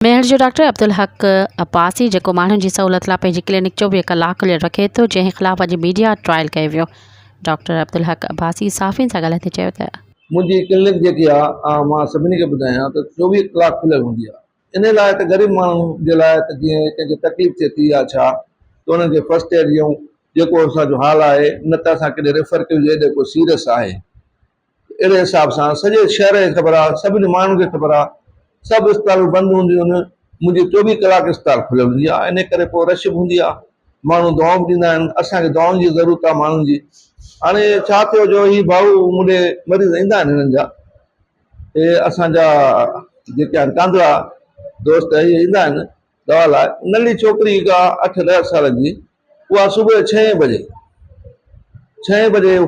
मेहर जो डॉक्टर अब्दुल हक अब्बासी जेको माण्हुनि जी सहूलियत लाइ पंहिंजी क्लिनिक 24 कलाक रखे थो, जंहिं ख़िलाफ़ अॼु मीडिया ट्रायल कयो वियो। डॉक्टर अब्दुल हक अब्बासी साफ़ियुनि सां ॻाल्हाए चयो त मुंहिंजी क्लिनिक जेकी आहे मां सभिनी खे ॿुधायां त 24 कलाक खुलियल हूंदी आहे। इन लाइ त ग़रीब माण्हू जे लाइ त जीअं कंहिंखे तकलीफ़ थिए थी या छा त उन्हनि खे फस्ट एड ॾियूं, जेको असांजो हाल आहे, न त असां केॾे रेफर कयूं जेको सीरियस आहे। अहिड़े हिसाब सां सॼे शहर खे ख़बर आहे, सभिनी माण्हुनि खे ख़बर आहे, सभु अस्पतालूं बंदि हूंदियूं आहिनि, मुंहिंजी 24 कलाक अस्पताल खुलियल हूंदी आहे। इन करे पोइ रश बि हूंदी आहे, माण्हू दवाऊं बि ॾींदा आहिनि, असांखे दवाउनि जी ज़रूरत आहे माण्हुनि जी। हाणे छा थियो जो ही भाऊ मुंहिंजे मरीज़ ईंदा आहिनि हिननि जा, हे असांजा जेके आहिनि कांदड़ा दोस्त इहे ईंदा आहिनि दवा लाइ। नंढी छोकिरी का 8-10 साल जी, उहा सुबुह 6 बजे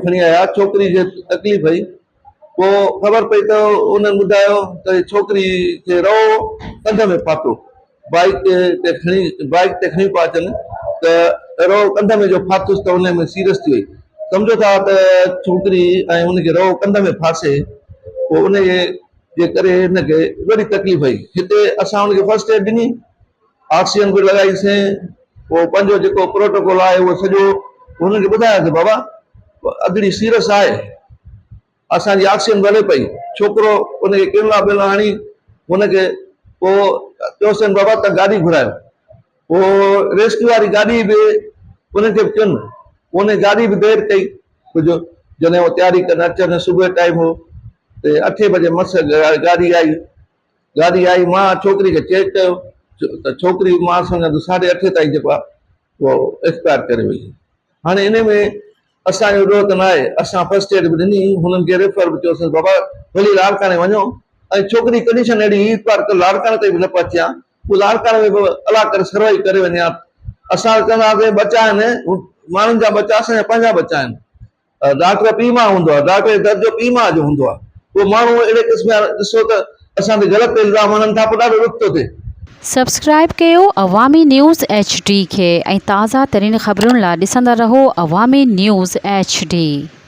खणी आया, छोकिरी खे तकलीफ़ हुई। पोइ ख़बर पई त उन्हनि ॿुधायो त छोकिरी खे रओ कंध में फाथो, बाइक ते खणी पिया अचनि त रओ कंध में जो फाथुसि त उन में सीरियस थी वई। सम्झो था त छोकिरी ऐं उनखे रओ कंध में फासे, पोइ उन जे करे हिनखे वॾी तकलीफ़ हुई। हिते असां हुनखे फस्ट एड ॾिनी, ऑक्सीजन बि लॻाईसीं, पोइ पंहिंजो जेको प्रोटोकॉल आहे उहो सॼो हुनखे ॿुधायोसीं, बाबा अॻड़ी सीरियस आहे, असांजी ऑक्सीजन भले पई। छोकिरो उनखे केवला बेला हणी हुनखे पोइ चयोसीं बाबा तव्हां गाॾी घुरायो। पोइ रेस्क्यू वारी गाॾी बि उनखे बि चयुनि, उन गाॾी बि देरि कई कुझु, जॾहिं उहो तयारी कनि अचनि, सुबुह जो टाइम हो त 8 बजे मस गाॾी आई। मां छोकिरी खे चेक कयो त छोकिरी मां सम्झां त 8:30 ताईं जेको आहे उहो एक्सपायर करे वई। हाणे इन में असांजो ज़रूरत न आहे, असां फस्ट एड बि ॾिनी, हुननि खे रेफर बि कयोसीं, बाबा भली लाड़काने वञो। ऐं छोकिरी कंडीशन अहिड़ी हुई पर लाड़काने ताईं बि न पहुची आहे, उहो लाड़काने में बि अला करे सर्वाइव करे वञे हा। असां चवंदासीं बचा आहिनि, माण्हुनि जा बचा, असांजा पंहिंजा बचा आहिनि। डॉक्टर पीउ मां हूंदो आहे, डॉक्टर जो दर्जो पीउ मां जो हूंदो आहे। उहो माण्हू अहिड़े क़िस्म जा ॾिसो त असां ते ग़लति इल्ज़ाम हणनि था, पोइ ॾाढो ॾुख थो थिए। सब्सक्राइब कयो अवामी न्यूज़ HD खे ऐं ताज़ा तरीन ख़बरुनि लाइ ॾिसंदा रहो अवामी न्यूज़ HD।